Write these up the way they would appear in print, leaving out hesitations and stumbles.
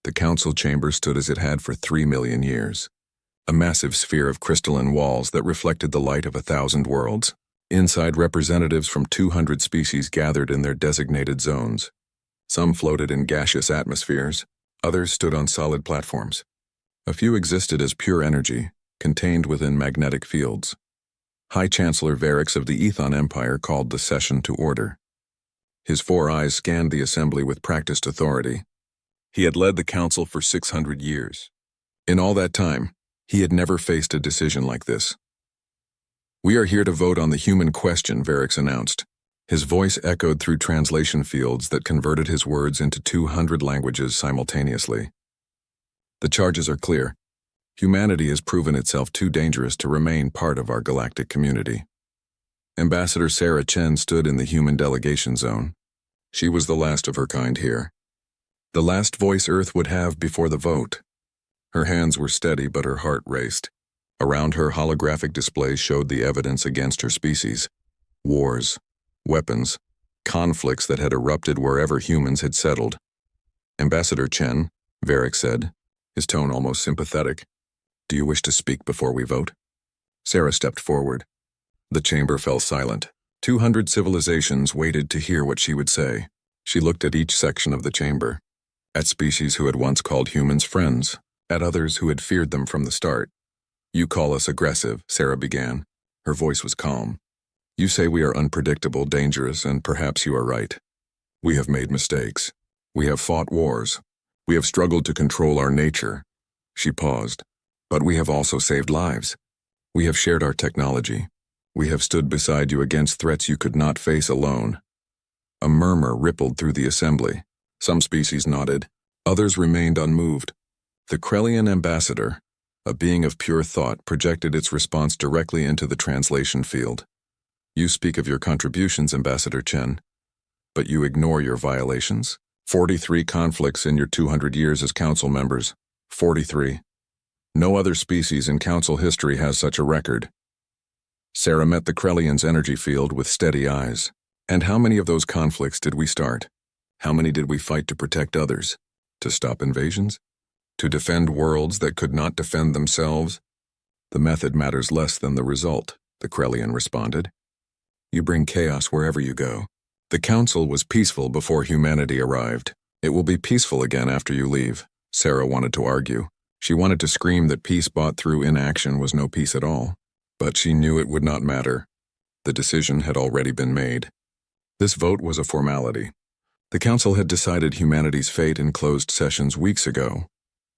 The council chamber stood as it had for 3 million years. A massive sphere of crystalline walls that reflected the light of 1,000 worlds. Inside, representatives from 200 species gathered in their designated zones. Some floated in gaseous atmospheres, others stood on solid platforms. A few existed as pure energy, contained within magnetic fields. High Chancellor Varix of the Ethon Empire called the session to order. His 4 eyes scanned the assembly with practiced authority. He had led the council for 600 years. In all that time, he had never faced a decision like this. "We are here to vote on the human question," Varix announced. His voice echoed through translation fields that converted his words into 200 languages simultaneously. "The charges are clear. Humanity has proven itself too dangerous to remain part of our galactic community." Ambassador Sarah Chen stood in the human delegation zone. She was the last of her kind here. The last voice Earth would have before the vote. Her hands were steady, but her heart raced. Around her, holographic displays showed the evidence against her species. Wars, weapons, conflicts that had erupted wherever humans had settled. "Ambassador Chen," Varix said, his tone almost sympathetic, "do you wish to speak before we vote?" Sarah stepped forward. The chamber fell silent. 200 civilizations waited to hear what she would say. She looked at each section of the chamber. At species who had once called humans friends, at others who had feared them from the start. "You call us aggressive," Sarah began. Her voice was calm. "You say we are unpredictable, dangerous, and perhaps you are right. We have made mistakes. We have fought wars. We have struggled to control our nature." She paused. "But we have also saved lives. We have shared our technology. We have stood beside you against threats you could not face alone." A murmur rippled through the assembly. Some species nodded. Others remained unmoved. The Krellian ambassador, a being of pure thought, projected its response directly into the translation field. "You speak of your contributions, Ambassador Chen, but you ignore your violations. 43 conflicts in your 200 years as council members. 43. No other species in council history has such a record." Sarah met the Krellian's energy field with steady eyes. "And how many of those conflicts did we start? How many did we fight to protect others? To stop invasions? To defend worlds that could not defend themselves?" "The method matters less than the result," the Krellian responded. "You bring chaos wherever you go. The council was peaceful before humanity arrived. It will be peaceful again after you leave," Sarah wanted to argue. She wanted to scream that peace bought through inaction was no peace at all. But she knew it would not matter. The decision had already been made. This vote was a formality. The council had decided humanity's fate in closed sessions weeks ago.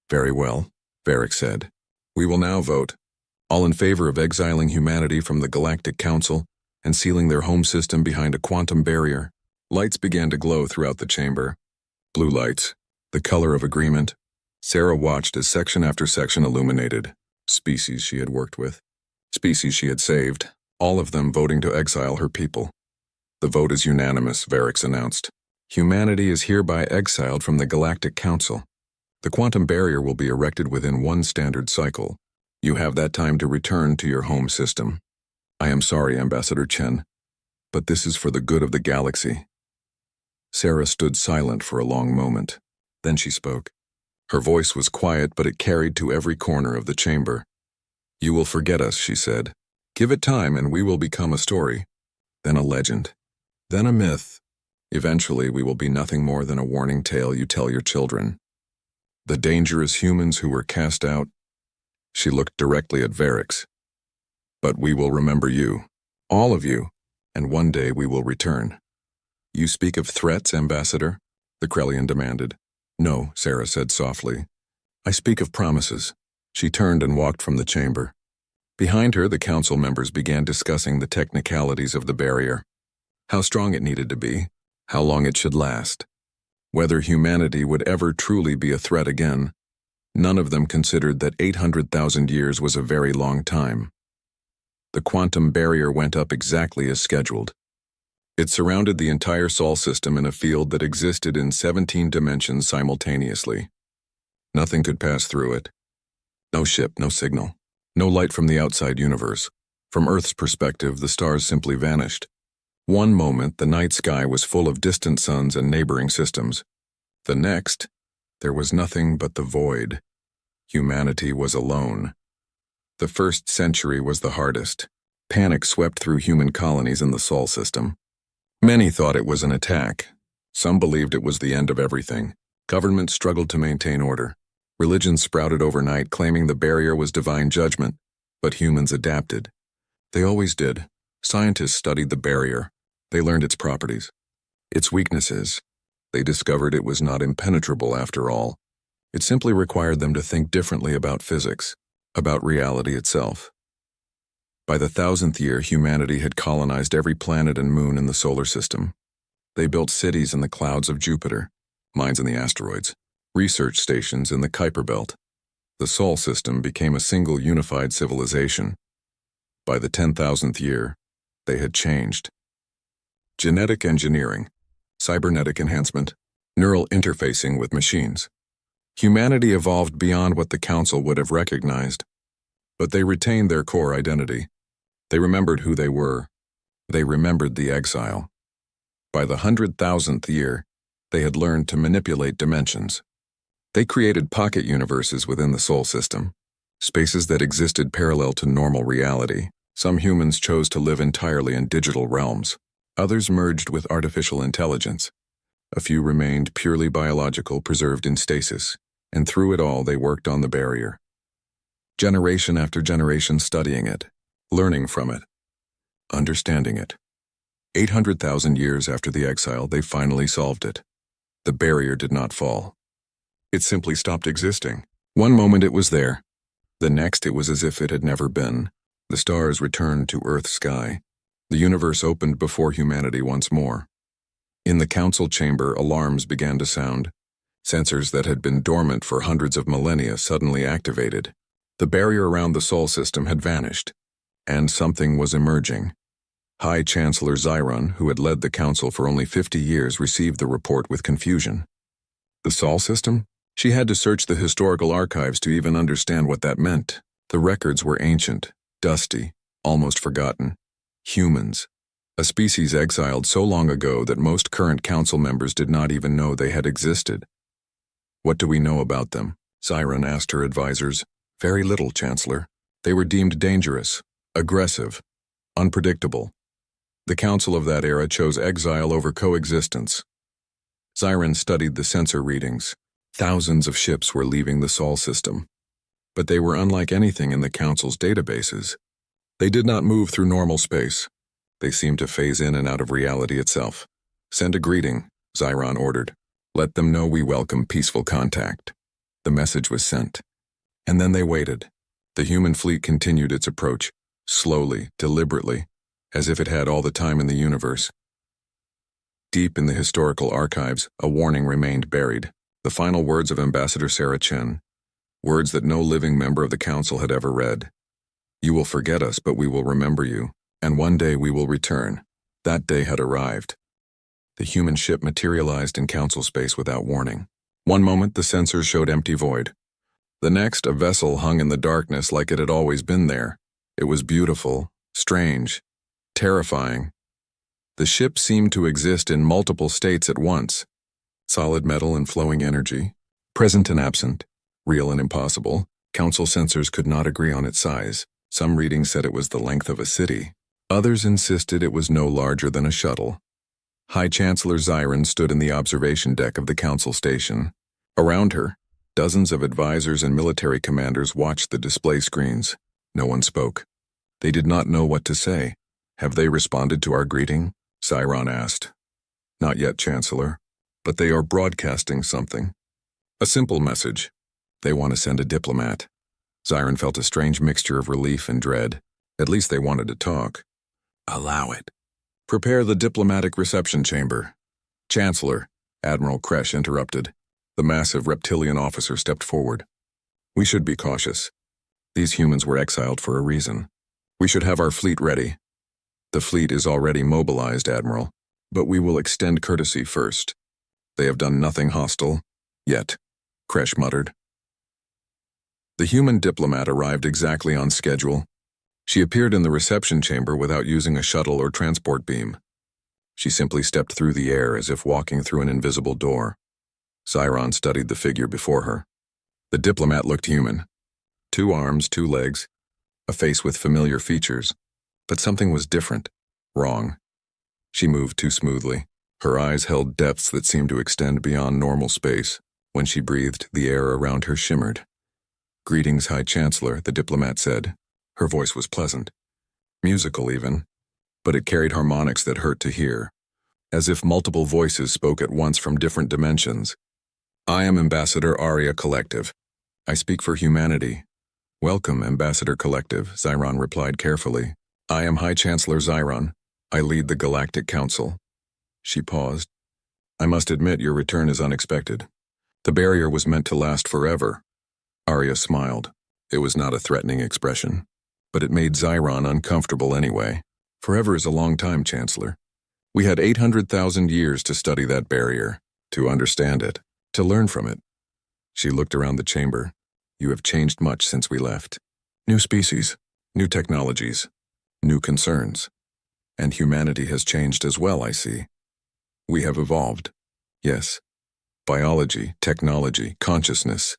"Very well," Varix said. "We will now vote. All in favor of exiling humanity from the Galactic Council and sealing their home system behind a quantum barrier." Lights began to glow throughout the chamber. Blue lights, the color of agreement. Sarah watched as section after section illuminated. Species she had worked with. Species she had saved, all of them voting to exile her people. "The vote is unanimous," Varix announced. "Humanity is hereby exiled from the Galactic Council. The quantum barrier will be erected within 1 standard cycle. You have that time to return to your home system." "I am sorry, Ambassador Chen, but this is for the good of the galaxy." Sarah stood silent for a long moment. Then she spoke. Her voice was quiet, but it carried to every corner of the chamber. "You will forget us," she said. "Give it time and we will become a story, then a legend, then a myth. Eventually we will be nothing more than a warning tale you tell your children. The dangerous humans who were cast out." She looked directly at Varix. "But we will remember you, all of you, and one day we will return." "You speak of threats, Ambassador?" the Krellian demanded. "No," Sarah said softly. "I speak of promises." She turned and walked from the chamber. Behind her, the council members began discussing the technicalities of the barrier. How strong it needed to be, how long it should last, whether humanity would ever truly be a threat again. None of them considered that 800,000 years was a very long time. The quantum barrier went up exactly as scheduled. It surrounded the entire Sol system in a field that existed in 17 dimensions simultaneously. Nothing could pass through it. No ship, no signal, no light from the outside universe. From Earth's perspective, the stars simply vanished. One moment, the night sky was full of distant suns and neighboring systems. The next, There was nothing but the void. Humanity was alone. The first century was the hardest. Panic swept through human colonies in the Sol system. Many thought it was an attack. Some believed it was the end of everything. Governments struggled to maintain order. Religions sprouted overnight, claiming the barrier was divine judgment. But humans adapted. They always did. Scientists studied the barrier. They learned its properties. Its weaknesses. They discovered it was not impenetrable after all. It simply required them to think differently about physics, about reality itself. By the 1000th year, humanity had colonized every planet and moon in the solar system. They built cities in the clouds of Jupiter, mines in the asteroids, research stations in the Kuiper Belt. The Sol system became a single unified civilization. By the 10,000th year, they had changed. Genetic engineering, cybernetic enhancement, neural interfacing with machines. Humanity evolved beyond what the Council would have recognized. But they retained their core identity. They remembered who they were. They remembered the exile. By the 100,000th year, they had learned to manipulate dimensions. They created pocket universes within the Sol system, spaces that existed parallel to normal reality. Some humans chose to live entirely in digital realms. Others merged with artificial intelligence. A few remained purely biological, preserved in stasis, and through it all they worked on the barrier. Generation after generation studying it, learning from it, understanding it. 800,000 years after the exile, they finally solved it. The barrier did not fall. It simply stopped existing. One moment it was there. The next it was as if it had never been. The stars returned to Earth's sky. The universe opened before humanity once more. In the council chamber, alarms began to sound. Sensors that had been dormant for hundreds of millennia suddenly activated. The barrier around the Sol system had vanished, and something was emerging. High Chancellor Zyron, who had led the council for only 50 years, received the report with confusion. The Sol system? She had to search the historical archives to even understand what that meant. The records were ancient, dusty, almost forgotten. Humans, a species exiled so long ago that most current council members did not even know they had existed. What do we know about them? Zyron asked her advisors. Very little, Chancellor. They were deemed dangerous, aggressive, unpredictable. The council of that era chose exile over coexistence. Zyron studied the sensor readings. Thousands of ships were leaving the Sol system. But they were unlike anything in the council's databases. They did not move through normal space. They seemed to phase in and out of reality itself. Send a greeting, Zyron ordered. Let them know we welcome peaceful contact. The message was sent. And then they waited. The human fleet continued its approach, slowly, deliberately, as if it had all the time in the universe. Deep in the historical archives, a warning remained buried. The final words of Ambassador Sarah Chen. Words that no living member of the council had ever read. You will forget us, but we will remember you, and one day we will return. That day had arrived. The human ship materialized in council space without warning. One moment, the sensors showed empty void. The next, a vessel hung in the darkness like it had always been there. It was beautiful, strange, terrifying. The ship seemed to exist in multiple states at once. Solid metal and flowing energy, present and absent, real and impossible. Council sensors could not agree on its size. Some readings said it was the length of a city. Others insisted it was no larger than a shuttle. High Chancellor Zyron stood in the observation deck of the council station. Around her, dozens of advisors and military commanders watched the display screens. No one spoke. They did not know what to say. Have they responded to our greeting? Zyron asked. Not yet, Chancellor, but they are broadcasting something. A simple message. They want to send a diplomat. Zyron felt a strange mixture of relief and dread. At least they wanted to talk. Allow it. Prepare the diplomatic reception chamber. Chancellor, Admiral Kresh interrupted. The massive reptilian officer stepped forward. We should be cautious. These humans were exiled for a reason. We should have our fleet ready. The fleet is already mobilized, Admiral, but we will extend courtesy first. They have done nothing hostile, yet, Kresh muttered. The human diplomat arrived exactly on schedule. She appeared in the reception chamber without using a shuttle or transport beam. She simply stepped through the air as if walking through an invisible door. Zyron studied the figure before her. The diplomat looked human. 2 arms, 2 legs, a face with familiar features. But something was different. Wrong. She moved too smoothly. Her eyes held depths that seemed to extend beyond normal space. When she breathed, the air around her shimmered. "Greetings, High Chancellor," the diplomat said. Her voice was pleasant. Musical, even. But it carried harmonics that hurt to hear. As if multiple voices spoke at once from different dimensions. "I am Ambassador Aria Collective. I speak for humanity." "Welcome, Ambassador Collective," Zyron replied carefully. "I am High Chancellor Zyron. I lead the Galactic Council." She paused. "I must admit your return is unexpected. The barrier was meant to last forever." Aria smiled. It was not a threatening expression. But it made Zyron uncomfortable anyway. "Forever is a long time, Chancellor. We had 800,000 years to study that barrier, to understand it, to learn from it." She looked around the chamber. "You have changed much since we left. New species, new technologies, new concerns. And humanity has changed as well, I see. We have evolved. Yes. Biology, technology, consciousness.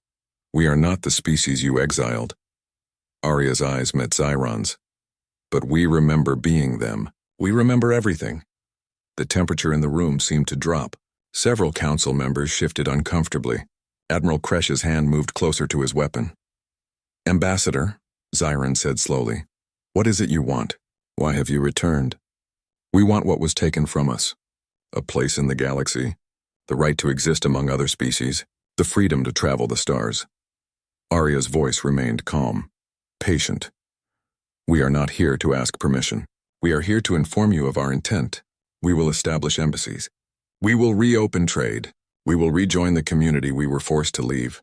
We are not the species you exiled." Aria's eyes met Zyron's. "But we remember being them. We remember everything." The temperature in the room seemed to drop. Several council members shifted uncomfortably. Admiral Kresh's hand moved closer to his weapon. "Ambassador," Zyron said slowly, "what is it you want? Why have you returned?" "We want what was taken from us. A place in the galaxy, the right to exist among other species, the freedom to travel the stars." Aria's voice remained calm, patient. "We are not here to ask permission. We are here to inform you of our intent. We will establish embassies. We will reopen trade. We will rejoin the community we were forced to leave."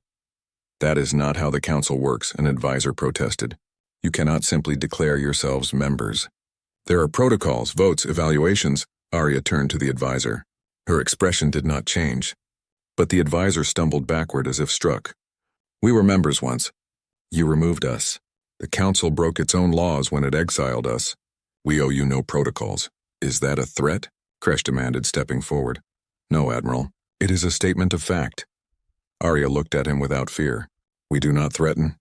"That is not how the council works," an advisor protested. "You cannot simply declare yourselves members. There are protocols, votes, evaluations." Aria turned to the advisor. Her expression did not change. But the advisor stumbled backward as if struck. "We were members once. You removed us. The council broke its own laws when it exiled us. We owe you no protocols." "Is that a threat?" Kresh demanded, stepping forward. "No, Admiral. It is a statement of fact." Aria looked at him without fear. "We do not threaten.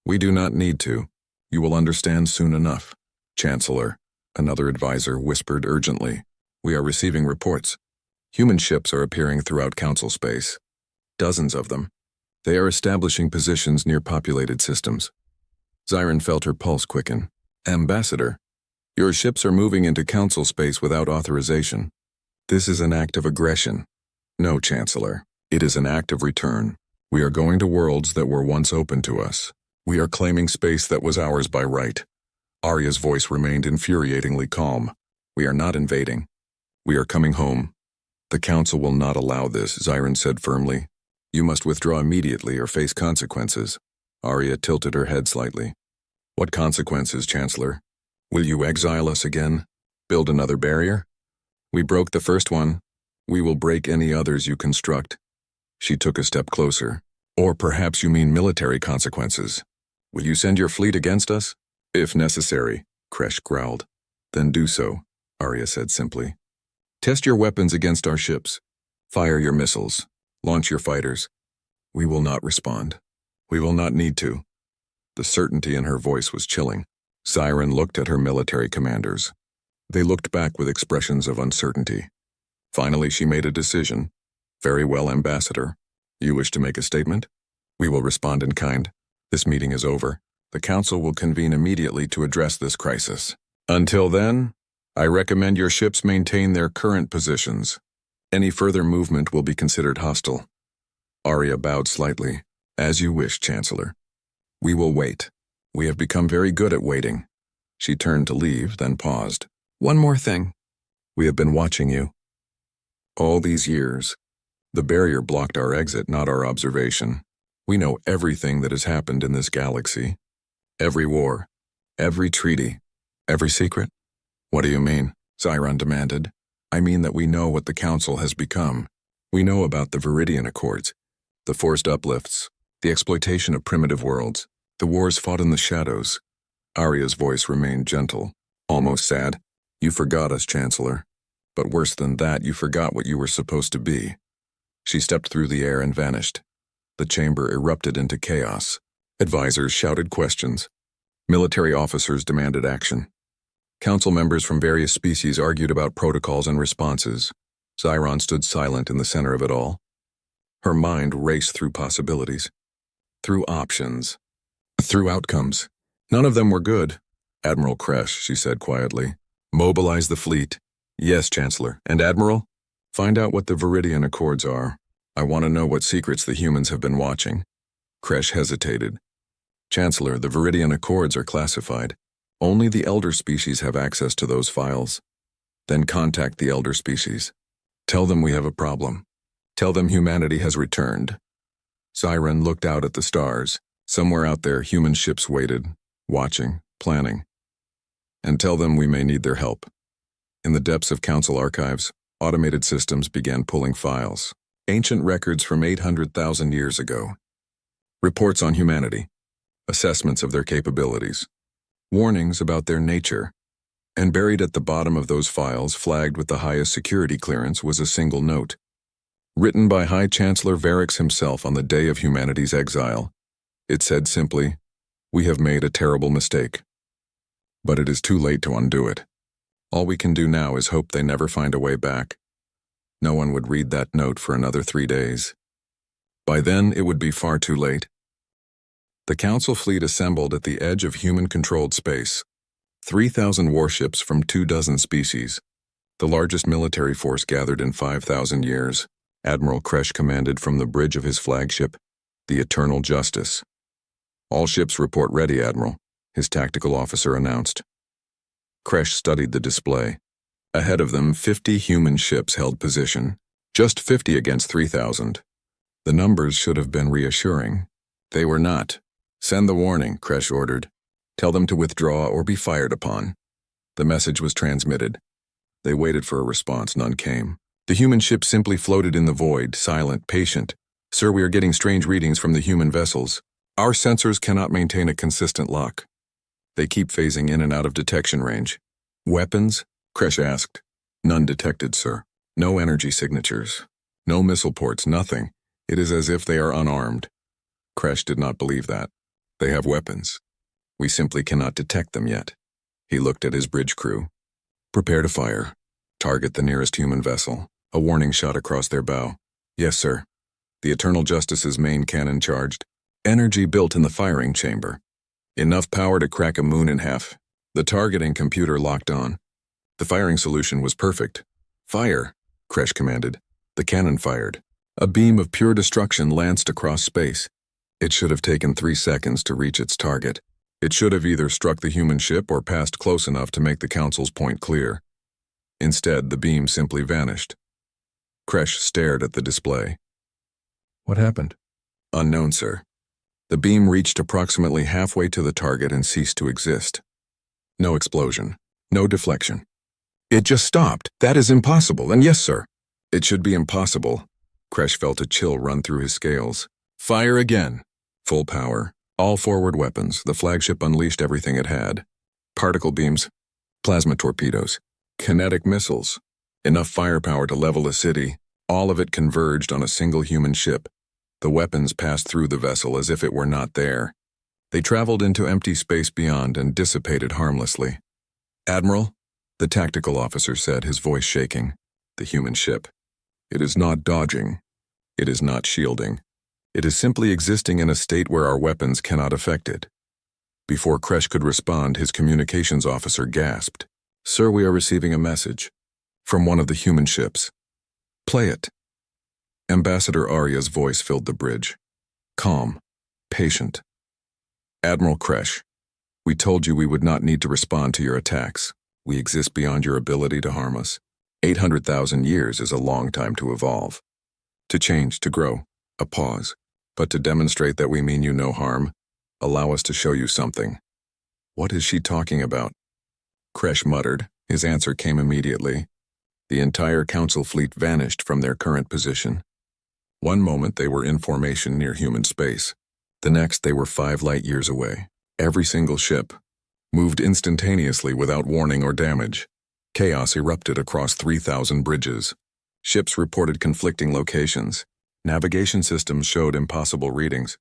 We do not need to. You will understand soon enough." "Chancellor," another advisor whispered urgently. "We are receiving reports. Human ships are appearing throughout council space. Dozens of them. They are establishing positions near populated systems." Zyron felt her pulse quicken. "Ambassador, your ships are moving into council space without authorization. This is an act of aggression." "No, Chancellor. It is an act of return. We are going to worlds that were once open to us. We are claiming space that was ours by right." Aria's voice remained infuriatingly calm. "We are not invading. We are coming home." "The council will not allow this," Zyron said firmly. "You must withdraw immediately or face consequences." Aria tilted her head slightly. "What consequences, Chancellor? Will you exile us again? Build another barrier? We broke the first one. We will break any others you construct." She took a step closer. "Or perhaps you mean military consequences. Will you send your fleet against us?" "If necessary," Kresh growled. "Then do so," Aria said simply. "Test your weapons against our ships. Fire your missiles. Launch your fighters. We will not respond. We will not need to." The certainty in her voice was chilling. Zyron looked at her military commanders. They looked back with expressions of uncertainty. Finally, she made a decision. "Very well, Ambassador. You wish to make a statement? We will respond in kind. This meeting is over. The Council will convene immediately to address this crisis. Until then, I recommend your ships maintain their current positions. Any further movement will be considered hostile." Aria bowed slightly. "As you wish, Chancellor. We will wait. We have become very good at waiting." She turned to leave, then paused. "One more thing. We have been watching you. All these years. The barrier blocked our exit, not our observation. We know everything that has happened in this galaxy. Every war, every treaty, every secret." "What do you mean?" Zyron demanded. "I mean that we know what the Council has become. We know about the Viridian Accords, the forced uplifts, the exploitation of primitive worlds, the wars fought in the shadows." Aria's voice remained gentle, almost sad. "You forgot us, Chancellor. But worse than that, you forgot what you were supposed to be." She stepped through the air and vanished. The chamber erupted into chaos. Advisors shouted questions. Military officers demanded action. Council members from various species argued about protocols and responses. Xiron stood silent in the center of it all. Her mind raced through possibilities, through options, through outcomes. None of them were good. Admiral Kresh, she said quietly. Mobilize the fleet. Yes, Chancellor. And Admiral? Find out what the Viridian Accords are. I want to know what secrets the humans have been watching. Kresh hesitated. Chancellor, the Viridian Accords are classified. Only the elder species have access to those files. Then contact the elder species. Tell them we have a problem. Tell them humanity has returned. Xiron looked out at the stars. Somewhere out there, human ships waited, watching, planning. And tell them we may need their help. In the depths of Council archives, automated systems began pulling files. Ancient records from 800,000 years ago. Reports on humanity. Assessments of their capabilities. Warnings about their nature. And buried at the bottom of those files, flagged with the highest security clearance, was a single note. Written by High Chancellor Varix himself on the day of humanity's exile. It said simply, "We have made a terrible mistake. But it is too late to undo it. All we can do now is hope they never find a way back." No one would read that note for another 3 days. By then, it would be far too late. The Council fleet assembled at the edge of human-controlled space. 3,000 warships from 24 species. The largest military force gathered in 5,000 years. Admiral Kresh commanded from the bridge of his flagship, the Eternal Justice. All ships report ready, Admiral, his tactical officer announced. Kresh studied the display. Ahead of them, 50 human ships held position. Just 50 against 3,000. The numbers should have been reassuring. They were not. Send the warning, Kresh ordered. Tell them to withdraw or be fired upon. The message was transmitted. They waited for a response. None came. The human ship simply floated in the void, silent, patient. Sir, we are getting strange readings from the human vessels. Our sensors cannot maintain a consistent lock. They keep phasing in and out of detection range. Weapons? Kresh asked. None detected, sir. No energy signatures. No missile ports, nothing. It is as if they are unarmed. Kresh did not believe that. They have weapons. We simply cannot detect them yet. He looked at his bridge crew. Prepare to fire. Target the nearest human vessel. A warning shot across their bow. Yes, sir. The Eternal Justice's main cannon charged. Energy built in the firing chamber. Enough power to crack a moon in half. The targeting computer locked on. The firing solution was perfect. Fire, Kresh commanded. The cannon fired. A beam of pure destruction lanced across space. It should have taken 3 seconds to reach its target. It should have either struck the human ship or passed close enough to make the Council's point clear. Instead, the beam simply vanished. Kresh stared at the display. What happened? Unknown, sir. The beam reached approximately halfway to the target and ceased to exist. No explosion. No deflection. It just stopped. That is impossible, and yes, sir. It should be impossible. Kresh felt a chill run through his scales. Fire again. Full power. All forward weapons. The flagship unleashed everything it had. Particle beams. Plasma torpedoes. Kinetic missiles. Enough firepower to level a city. All of it converged on a single human ship. The weapons passed through the vessel as if it were not there. They traveled into empty space beyond and dissipated harmlessly. Admiral, the tactical officer said, his voice shaking. The human ship. It is not dodging. It is not shielding. It is simply existing in a state where our weapons cannot affect it. Before Kresh could respond, his communications officer gasped. Sir, we are receiving a message. From one of the human ships. Play it. Ambassador Arya's voice filled the bridge. Calm. Patient. Admiral Kresh, we told you we would not need to respond to your attacks. We exist beyond your ability to harm us. 800,000 years is a long time to evolve. To change, to grow. A pause. But to demonstrate that we mean you no harm, allow us to show you something. What is she talking about? Kresh muttered. His answer came immediately. The entire Council fleet vanished from their current position. One moment they were in formation near human space. The next they were 5 light years away. Every single ship moved instantaneously without warning or damage. Chaos erupted across 3,000 bridges. Ships reported conflicting locations. Navigation systems showed impossible readings.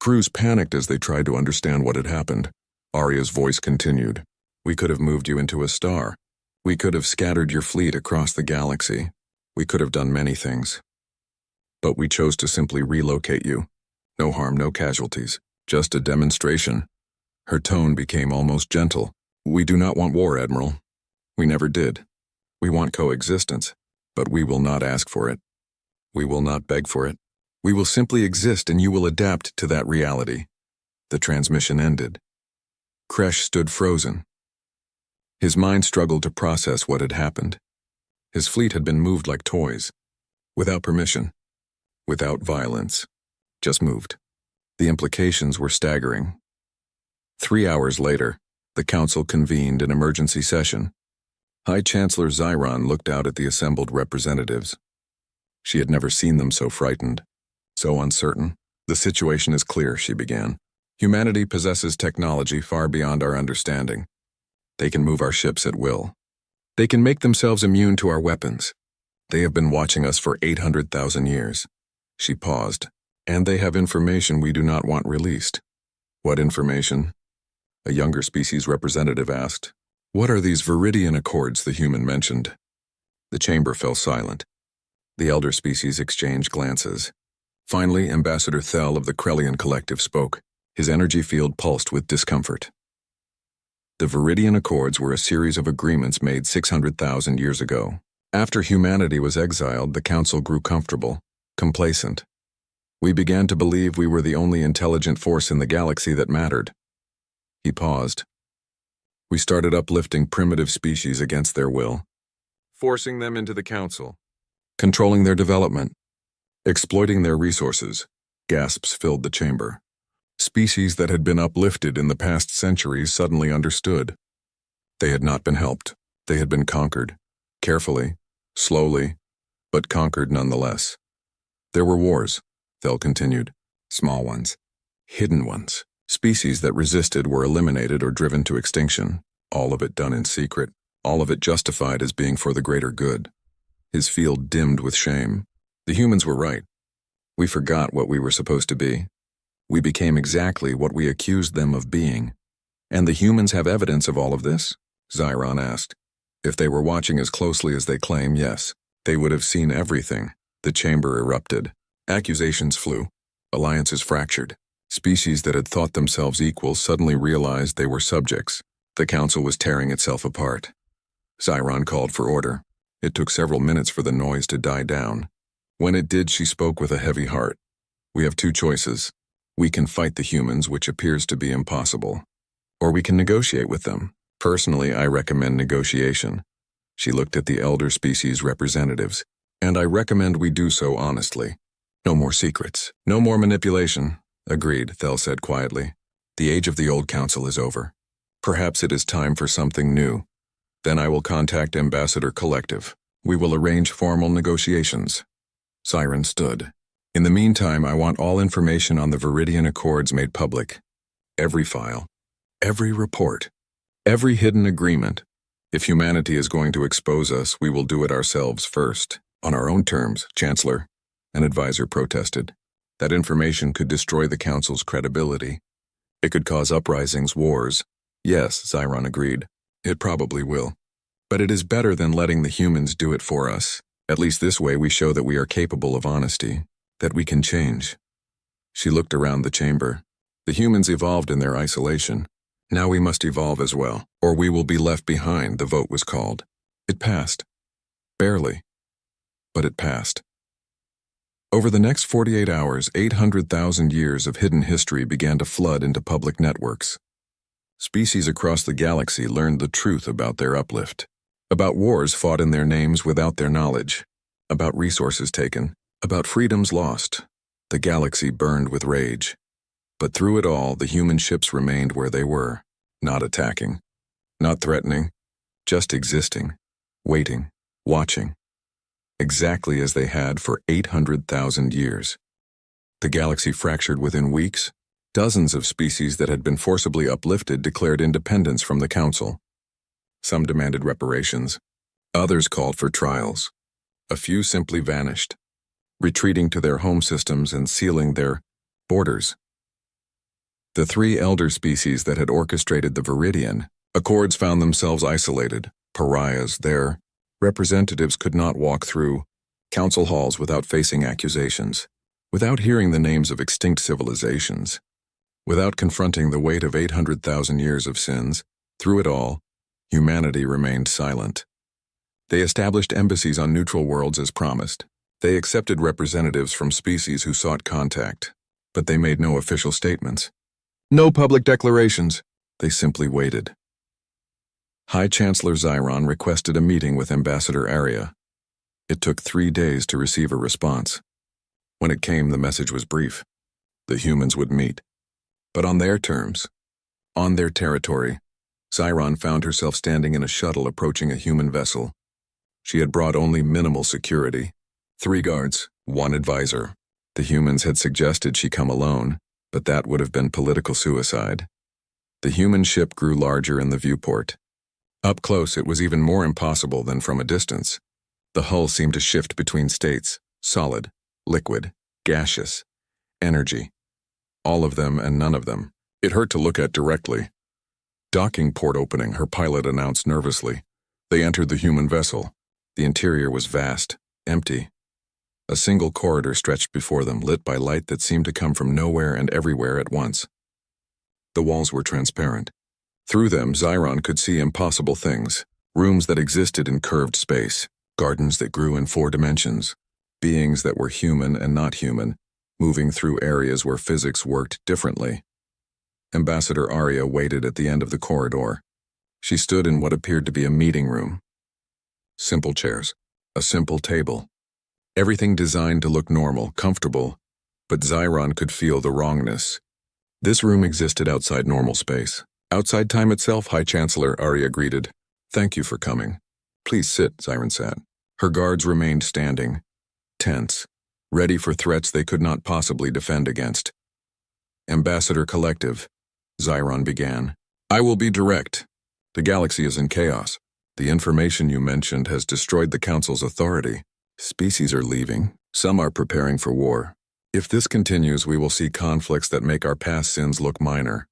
Crews panicked as they tried to understand what had happened. Arya's voice continued. We could have moved you into a star. We could have scattered your fleet across the galaxy. We could have done many things. But we chose to simply relocate you. No harm, no casualties. Just a demonstration. Her tone became almost gentle. We do not want war, Admiral. We never did. We want coexistence, but we will not ask for it. We will not beg for it. We will simply exist and you will adapt to that reality. The transmission ended. Kresh stood frozen. His mind struggled to process what had happened. His fleet had been moved like toys. Without permission. Without violence. Just moved. The implications were staggering. 3 hours later, the Council convened an emergency session. High Chancellor Zyron looked out at the assembled representatives. She had never seen them so frightened, so uncertain. The situation is clear, she began. Humanity possesses technology far beyond our understanding. They can move our ships at will. They can make themselves immune to our weapons. They have been watching us for 800,000 years. She paused. And they have information we do not want released. What information? A younger species representative asked. What are these Viridian Accords the human mentioned? The chamber fell silent. The elder species exchanged glances. Finally, Ambassador Thel of the Krellian Collective spoke. His energy field pulsed with discomfort. The Viridian Accords were a series of agreements made 600,000 years ago. After humanity was exiled, the Council grew comfortable, complacent. We began to believe we were the only intelligent force in the galaxy that mattered. He paused. We started uplifting primitive species against their will, forcing them into the Council, controlling their development, exploiting their resources. Gasps filled the chamber. Species that had been uplifted in the past centuries suddenly understood. They had not been helped. They had been conquered. Carefully, slowly, but conquered nonetheless. There were wars, Thel continued. Small ones. Hidden ones. Species that resisted were eliminated or driven to extinction. All of it done in secret. All of it justified as being for the greater good. His field dimmed with shame. The humans were right. We forgot what we were supposed to be. We became exactly what we accused them of being. And the humans have evidence of all of this? Zyron asked. If they were watching as closely as they claim, yes. They would have seen everything. The chamber erupted. Accusations flew. Alliances fractured. Species that had thought themselves equal suddenly realized they were subjects. The Council was tearing itself apart. Zyron called for order. It took several minutes for the noise to die down. When it did, she spoke with a heavy heart. We have two choices. We can fight the humans, which appears to be impossible. Or we can negotiate with them. Personally, I recommend negotiation. She looked at the elder species representatives. And I recommend we do so honestly. No more secrets. No more manipulation. Agreed, Thel said quietly. The age of the old council is over. Perhaps it is time for something new. Then I will contact Ambassador Collective. We will arrange formal negotiations. Siren stood. In the meantime, I want all information on the Viridian Accords made public. Every file. Every report. Every hidden agreement. If humanity is going to expose us, we will do it ourselves first. On our own terms, Chancellor. An advisor protested. That information could destroy the Council's credibility. It could cause uprisings, wars. Yes, Zyron agreed. It probably will. But it is better than letting the humans do it for us. At least this way we show that we are capable of honesty, that we can change. She looked around the chamber. The humans evolved in their isolation. Now we must evolve as well, or we will be left behind, the vote was called. It passed. Barely. But it passed. Over the next 48 hours, 800,000 years of hidden history began to flood into public networks. Species across the galaxy learned the truth about their uplift, about wars fought in their names without their knowledge, about resources taken, about freedoms lost. The galaxy burned with rage. But through it all, the human ships remained where they were, not attacking, not threatening, just existing, waiting, watching. Exactly as they had for 800,000 years. The galaxy fractured within weeks. Dozens of species that had been forcibly uplifted declared independence from the Council. Some demanded reparations. Others called for trials. A few simply vanished. retreating to their home systems and sealing their borders. The three elder species that had orchestrated the Viridian Accords found themselves isolated, pariahs. Their representatives could not walk through council halls without facing accusations, without hearing the names of extinct civilizations, without confronting the weight of 800,000 years of sins. Through it all, humanity remained silent. They established embassies on neutral worlds as promised. They accepted representatives from species who sought contact, but they made no official statements. No public declarations. They simply waited. High Chancellor Xiron requested a meeting with Ambassador Arya. It took 3 days to receive a response. When it came, the message was brief. The humans would meet, but on their terms, on their territory. Xiron found herself standing in a shuttle approaching a human vessel. She had brought only minimal security. 3 guards, 1 advisor. The humans had suggested she come alone, but that would have been political suicide. The human ship grew larger in the viewport. Up close, it was even more impossible than from a distance. The hull seemed to shift between states: solid, liquid, gaseous, energy. All of them and none of them. It hurt to look at directly. Docking port opening, her pilot announced nervously. They entered the human vessel. The interior was vast, empty. A single corridor stretched before them, lit by light that seemed to come from nowhere and everywhere at once. The walls were transparent. Through them, Xiron could see impossible things, rooms that existed in curved space, gardens that grew in 4 dimensions, beings that were human and not human, moving through areas where physics worked differently. Ambassador Arya waited at the end of the corridor. She stood in what appeared to be a meeting room. Simple chairs, a simple table. Everything designed to look normal, comfortable, but Xiron could feel the wrongness. This room existed outside normal space. Outside time itself. High Chancellor Arya greeted. Thank you for coming. Please sit, Xiron said. Her guards remained standing, tense, ready for threats they could not possibly defend against. Ambassador Collective, Xiron began. I will be direct. The galaxy is in chaos. The information you mentioned has destroyed the Council's authority. Species are leaving. Some are preparing for war. If this continues, we will see conflicts that make our past sins look minor.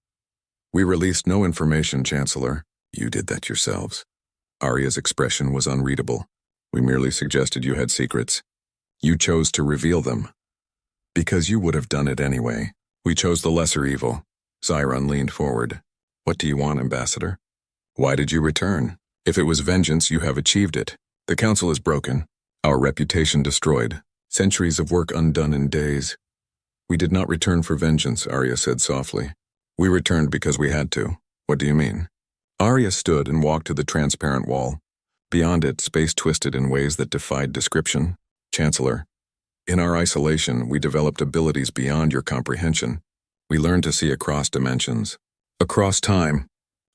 We released no information, Chancellor. You did that yourselves. Arya's expression was unreadable. We merely suggested you had secrets. You chose to reveal them. Because you would have done it anyway. We chose the lesser evil. Xiron leaned forward. What do you want, Ambassador? Why did you return? If it was vengeance, you have achieved it. The Council is broken. Our reputation destroyed. Centuries of work undone in days. We did not return for vengeance, Arya said softly. We returned because we had to. What do you mean? Arya stood and walked to the transparent wall. Beyond it, space twisted in ways that defied description. Chancellor, in our isolation, we developed abilities beyond your comprehension. We learned to see across dimensions, across time,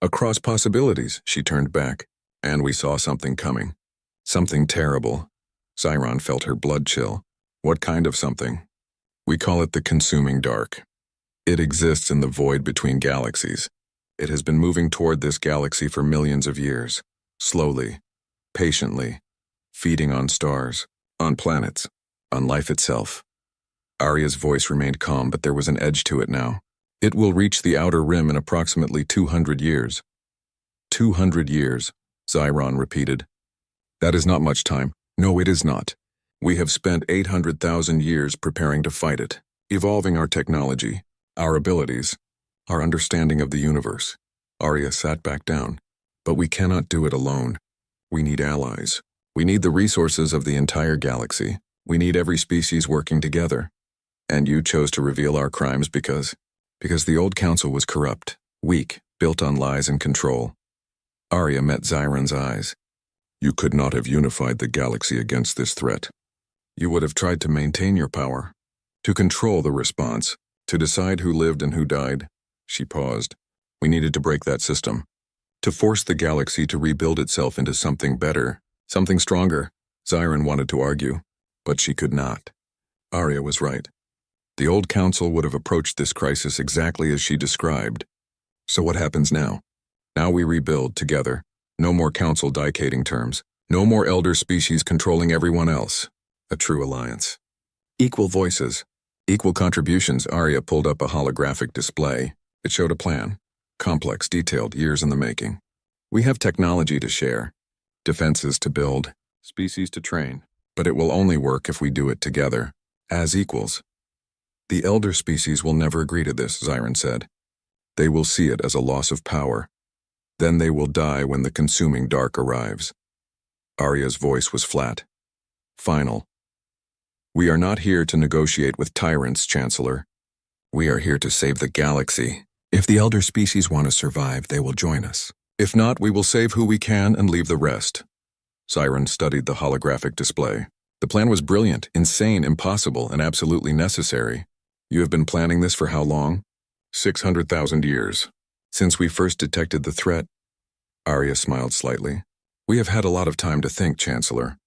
across possibilities. She turned back, and we saw something coming. Something terrible. Xiron felt her blood chill. What kind of something? We call it the consuming dark. It exists in the void between galaxies. It has been moving toward this galaxy for millions of years, slowly, patiently, feeding on stars, on planets, on life itself. Arya's voice remained calm, but there was an edge to it now. It will reach the outer rim in approximately 200 years. 200 years, Xiron repeated. That is not much time. No, it is not. We have spent 800,000 years preparing to fight it, evolving our technology, our abilities, our understanding of the universe. Arya sat back down. But we cannot do it alone. We need allies. We need the resources of the entire galaxy. We need every species working together. And you chose to reveal our crimes because the old council was corrupt, weak, built on lies and control. Arya met Xiron's eyes. You could not have unified the galaxy against this threat. You would have tried to maintain your power, to control the response, to decide who lived and who died. She paused. We needed to break that system, to force the galaxy to rebuild itself into something better, something stronger. Xiron wanted to argue, but she could not. Arya was right. The old council would have approached this crisis exactly as she described. So what happens now? Now we rebuild together. No more council dictating terms. No more elder species controlling everyone else. A true alliance. Equal voices. Equal contributions. Arya pulled up a holographic display. It showed a plan. Complex, detailed, years in the making. We have technology to share, defenses to build, species to train. But it will only work if we do it together, as equals. The elder species will never agree to this, Zyron said. They will see it as a loss of power. Then they will die when the consuming dark arrives. Arya's voice was flat. Final. We are not here to negotiate with tyrants, Chancellor. We are here to save the galaxy. If the elder species want to survive, they will join us. If not, we will save who we can and leave the rest. Zyron studied the holographic display. The plan was brilliant, insane, impossible, and absolutely necessary. You have been planning this for how long? 600,000 years. Since we first detected the threat. Arya smiled slightly. We have had a lot of time to think, Chancellor.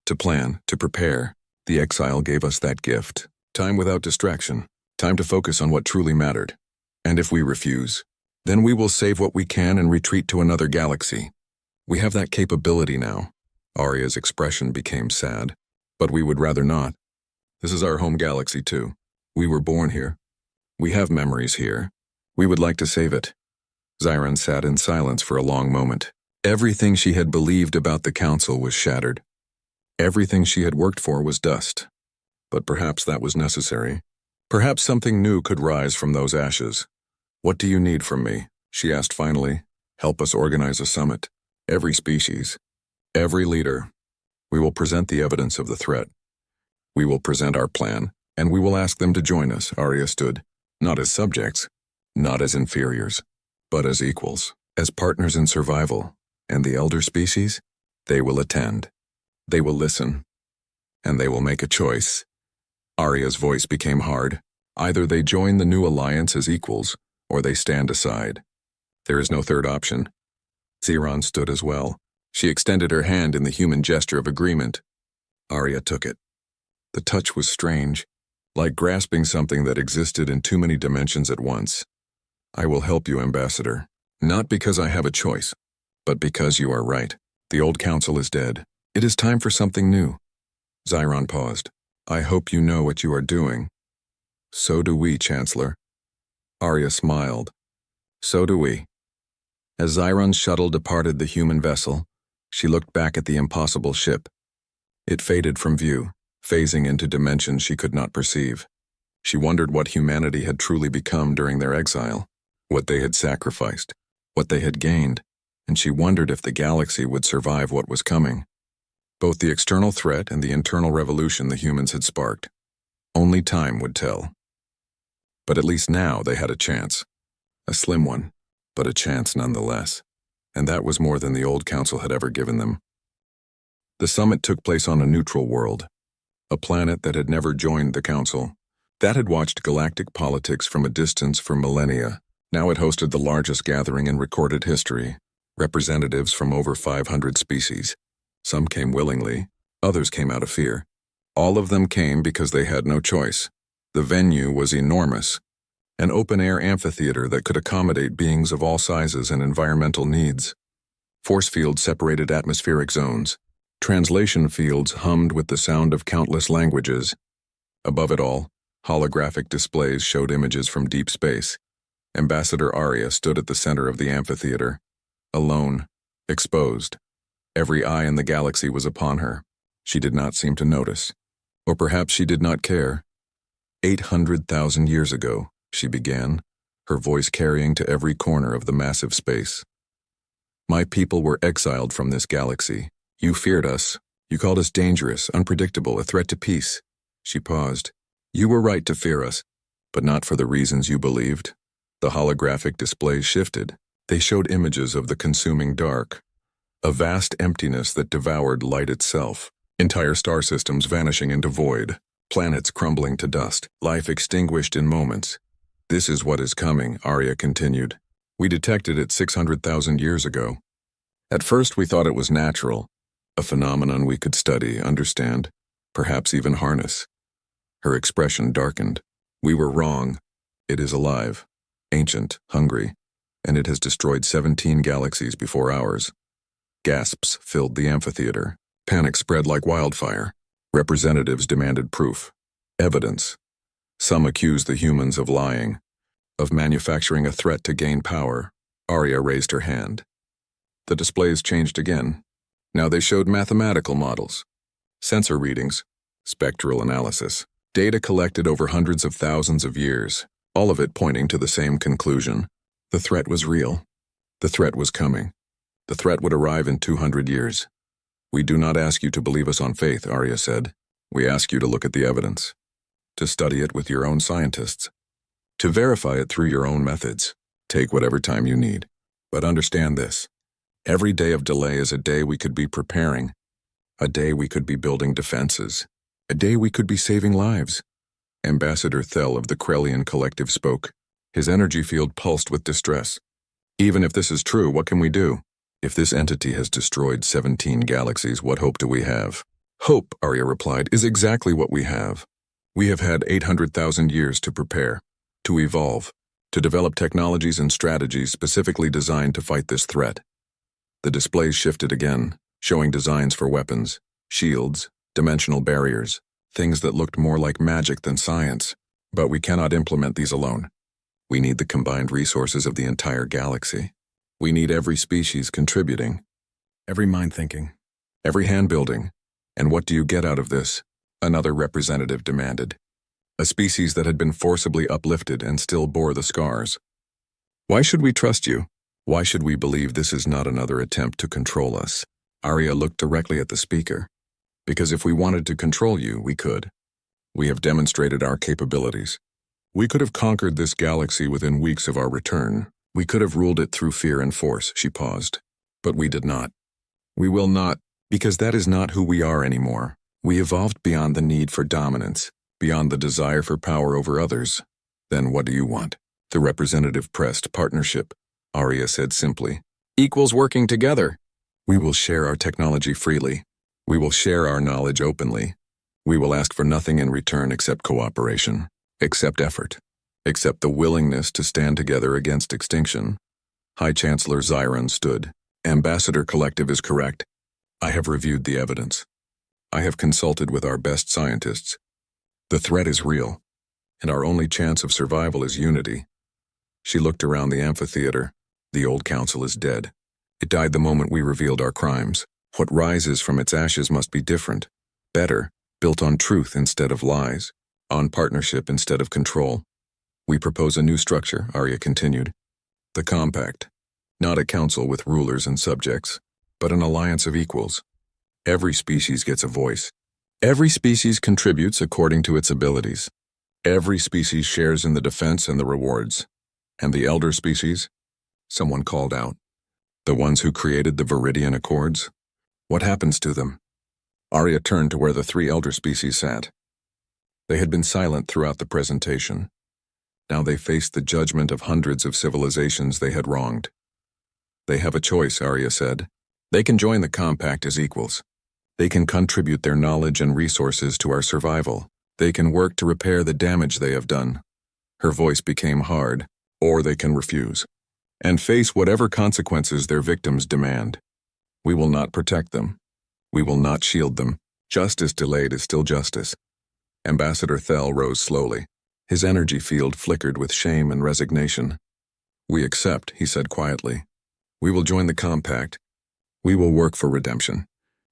To plan, to prepare. The exile gave us that gift. Time without distraction. Time to focus on what truly mattered. And if we refuse, then we will save what we can and retreat to another galaxy. We have that capability now. Arya's expression became sad. But we would rather not. This is our home galaxy too. We were born here. We have memories here. We would like to save it. Zyron sat in silence for a long moment. Everything she had believed about the council was shattered. Everything she had worked for was dust. But perhaps that was necessary. Perhaps something new could rise from those ashes. What do you need from me? She asked finally. Help us organize a summit. Every species. Every leader. We will present the evidence of the threat. We will present our plan, and we will ask them to join us. Arya stood, not as subjects, not as inferiors, but as equals, as partners in survival. And the elder species? They will attend. They will listen. And they will make a choice. Arya's voice became hard. Either they join the new alliance as equals, or they stand aside. There is no third option. Zyron stood as well. She extended her hand in the human gesture of agreement. Arya took it. The touch was strange, like grasping something that existed in too many dimensions at once. I will help you, Ambassador. Not because I have a choice, but because you are right. The old council is dead. It is time for something new. Zyron paused. I hope you know what you are doing. So do we, Chancellor. Arya smiled. So do we. As Zyron's shuttle departed the human vessel, she looked back at the impossible ship. It faded from view, phasing into dimensions she could not perceive. She wondered what humanity had truly become during their exile, what they had sacrificed, what they had gained, and she wondered if the galaxy would survive what was coming. Both the external threat and the internal revolution the humans had sparked. Only time would tell. But at least now they had a chance. A slim one, but a chance nonetheless. And that was more than the old council had ever given them. The summit took place on a neutral world, a planet that had never joined the council, that had watched galactic politics from a distance for millennia. Now it hosted the largest gathering in recorded history, representatives from over 500 species. Some came willingly, others came out of fear. All of them came because they had no choice. The venue was enormous. An open-air amphitheater that could accommodate beings of all sizes and environmental needs. Force fields separated atmospheric zones. Translation fields hummed with the sound of countless languages. Above it all, holographic displays showed images from deep space. Ambassador Arya stood at the center of the amphitheater, alone, exposed. Every eye in the galaxy was upon her. She did not seem to notice. Or perhaps she did not care. 800,000 years ago, she began, her voice carrying to every corner of the massive space. My people were exiled from this galaxy. You feared us. You called us dangerous, unpredictable, a threat to peace. She paused. You were right to fear us, but not for the reasons you believed. The holographic displays shifted. They showed images of the consuming dark, a vast emptiness that devoured light itself, entire star systems vanishing into void, planets crumbling to dust, life extinguished in moments. This is what is coming, Arya continued. We detected it 600,000 years ago. At first we thought it was natural, a phenomenon we could study, understand, perhaps even harness. Her expression darkened. We were wrong. It is alive, ancient, hungry, and it has destroyed 17 galaxies before ours. Gasps filled the amphitheater. Panic spread like wildfire. Representatives demanded proof. Evidence. Some accuse the humans of lying, of manufacturing a threat to gain power. Arya raised her hand. The displays changed again. Now they showed mathematical models, sensor readings, spectral analysis, data collected over hundreds of thousands of years, all of it pointing to the same conclusion. The threat was real. The threat was coming. The threat would arrive in 200 years. We do not ask you to believe us on faith, Arya said. We ask you to look at the evidence, to study it with your own scientists, to verify it through your own methods. Take whatever time you need. But understand this. Every day of delay is a day we could be preparing, a day we could be building defenses, a day we could be saving lives. Ambassador Thel of the Krellian Collective spoke. His energy field pulsed with distress. Even if this is true, what can we do? If this entity has destroyed 17 galaxies, what hope do we have? Hope, Arya replied, is exactly what we have. We have had 800,000 years to prepare, to evolve, to develop technologies and strategies specifically designed to fight this threat. The displays shifted again, showing designs for weapons, shields, dimensional barriers, things that looked more like magic than science. But we cannot implement these alone. We need the combined resources of the entire galaxy. We need every species contributing, every mind thinking, every hand building. And what do you get out of this? Another representative demanded. A species that had been forcibly uplifted and still bore the scars. Why should we trust you? Why should we believe this is not another attempt to control us? Arya looked directly at the speaker. Because if we wanted to control you, we could. We have demonstrated our capabilities. We could have conquered this galaxy within weeks of our return. We could have ruled it through fear and force, she paused. But we did not. We will not, because that is not who we are anymore. We evolved beyond the need for dominance, beyond the desire for power over others. Then what do you want? The representative pressed partnership. Arya said simply. Equals working together. We will share our technology freely. We will share our knowledge openly. We will ask for nothing in return except cooperation, except effort, except the willingness to stand together against extinction. High Chancellor Zyron stood. Ambassador Collective is correct. I have reviewed the evidence. I have consulted with our best scientists. The threat is real, and our only chance of survival is unity. She looked around the amphitheater. The old council is dead. It died the moment we revealed our crimes. What rises from its ashes must be different, better, built on truth instead of lies, on partnership instead of control. We propose a new structure, Arya continued. The Compact. Not a council with rulers and subjects, but an alliance of equals. Every species gets a voice. Every species contributes according to its abilities. Every species shares in the defense and the rewards. And the elder species? Someone called out. The ones who created the Viridian Accords? What happens to them? Arya turned to where the three elder species sat. They had been silent throughout the presentation. Now they faced the judgment of hundreds of civilizations they had wronged. They have a choice, Arya said. They can join the Compact as equals. They can contribute their knowledge and resources to our survival. They can work to repair the damage they have done. Her voice became hard. Or they can refuse and face whatever consequences their victims demand. We will not protect them. We will not shield them. Justice delayed is still justice. Ambassador Thel rose slowly. His energy field flickered with shame and resignation. We accept, he said quietly. We will join the Compact. We will work for redemption.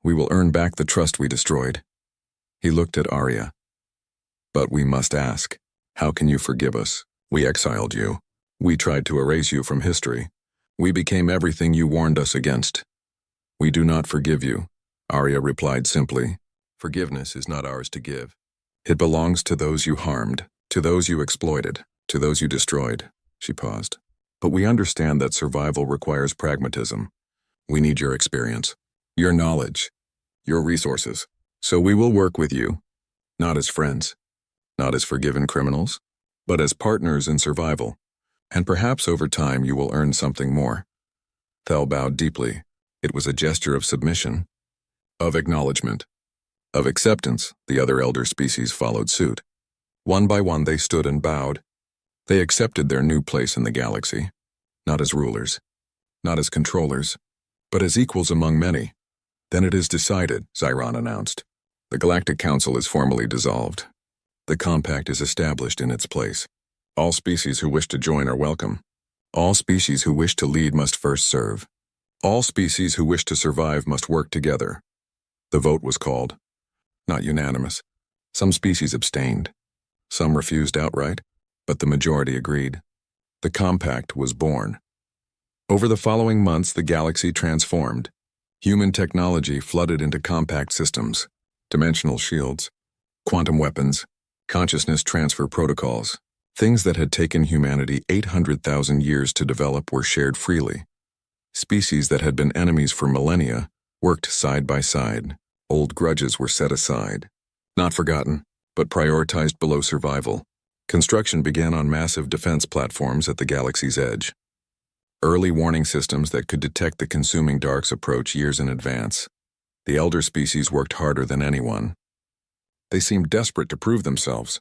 We will earn back the trust we destroyed. He looked at Arya. But we must ask, how can you forgive us? We exiled you. We tried to erase you from history. We became everything you warned us against. We do not forgive you, Arya replied simply. Forgiveness is not ours to give. It belongs to those you harmed, to those you exploited, to those you destroyed. She paused. But we understand that survival requires pragmatism. We need your experience, your knowledge, your resources. So we will work with you, not as friends, not as forgiven criminals, but as partners in survival. And perhaps over time you will earn something more. Thel bowed deeply. It was a gesture of submission, of acknowledgement, of acceptance. The other elder species followed suit. One by one they stood and bowed. They accepted their new place in the galaxy, not as rulers, not as controllers, but as equals among many. Then it is decided, Zyron announced. The Galactic Council is formally dissolved. The compact is established in its place. All species who wish to join are welcome. All species who wish to lead must first serve. All species who wish to survive must work together. The vote was called. Not unanimous. Some species abstained. Some refused outright, but the majority agreed. The compact was born. Over the following months, the galaxy transformed. Human technology flooded into compact systems, dimensional shields, quantum weapons, consciousness transfer protocols. Things that had taken humanity 800,000 years to develop were shared freely. Species that had been enemies for millennia worked side by side. Old grudges were set aside. Not forgotten, but prioritized below survival. Construction began on massive defense platforms at the galaxy's edge. Early warning systems that could detect the consuming darks approach years in advance. The elder species worked harder than anyone. They seemed desperate to prove themselves,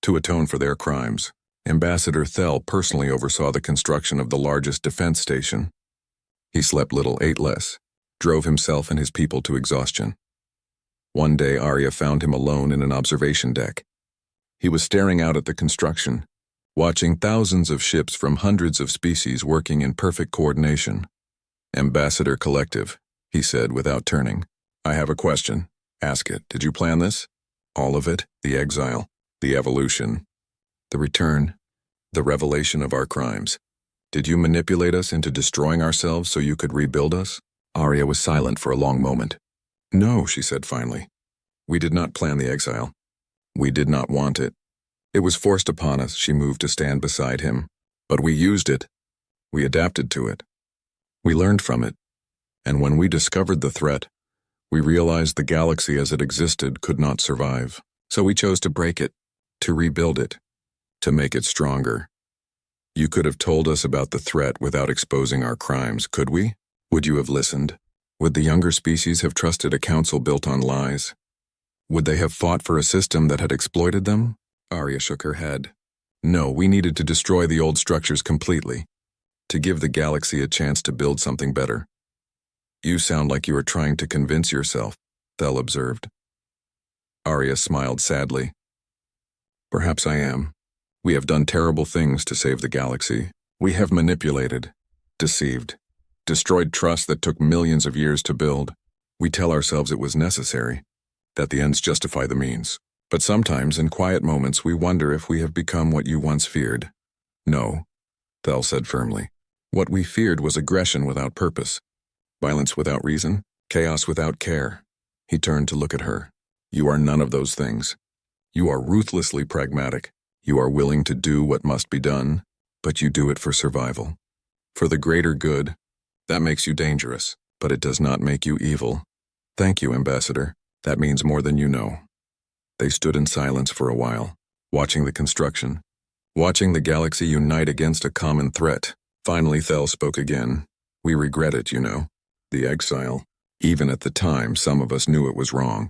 to atone for their crimes. Ambassador Thel personally oversaw the construction of the largest defense station. He slept little, ate less, drove himself and his people to exhaustion. One day, Arya found him alone in an observation deck. He was staring out at the construction, watching thousands of ships from hundreds of species working in perfect coordination. Ambassador Collective, he said without turning. I have a question. Ask it. Did you plan this? All of it? The exile, the evolution, the return, the revelation of our crimes. Did you manipulate us into destroying ourselves so you could rebuild us? Arya was silent for a long moment. No, she said finally. We did not plan the exile. We did not want it. It was forced upon us. She moved to stand beside him. But we used it. We adapted to it. We learned from it. And when we discovered the threat, we realized the galaxy as it existed could not survive. So we chose to break it, to rebuild it, to make it stronger. You could have told us about the threat without exposing our crimes, could we? Would you have listened? Would the younger species have trusted a council built on lies? Would they have fought for a system that had exploited them? Arya shook her head. No, we needed to destroy the old structures completely, to give the galaxy a chance to build something better. You sound like you are trying to convince yourself, Thel observed. Arya smiled sadly. Perhaps I am. We have done terrible things to save the galaxy. We have manipulated, deceived, destroyed trust that took millions of years to build. We tell ourselves it was necessary, that the ends justify the means. But sometimes, in quiet moments, we wonder if we have become what you once feared. No, Thel said firmly. What we feared was aggression without purpose, violence without reason, chaos without care. He turned to look at her. You are none of those things. You are ruthlessly pragmatic. You are willing to do what must be done, but you do it for survival. For the greater good. That makes you dangerous, but it does not make you evil. Thank you, Ambassador. That means more than you know. They stood in silence for a while, watching the construction, watching the galaxy unite against a common threat. Finally, Thel spoke again. We regret it, you know. The exile. Even at the time, some of us knew it was wrong.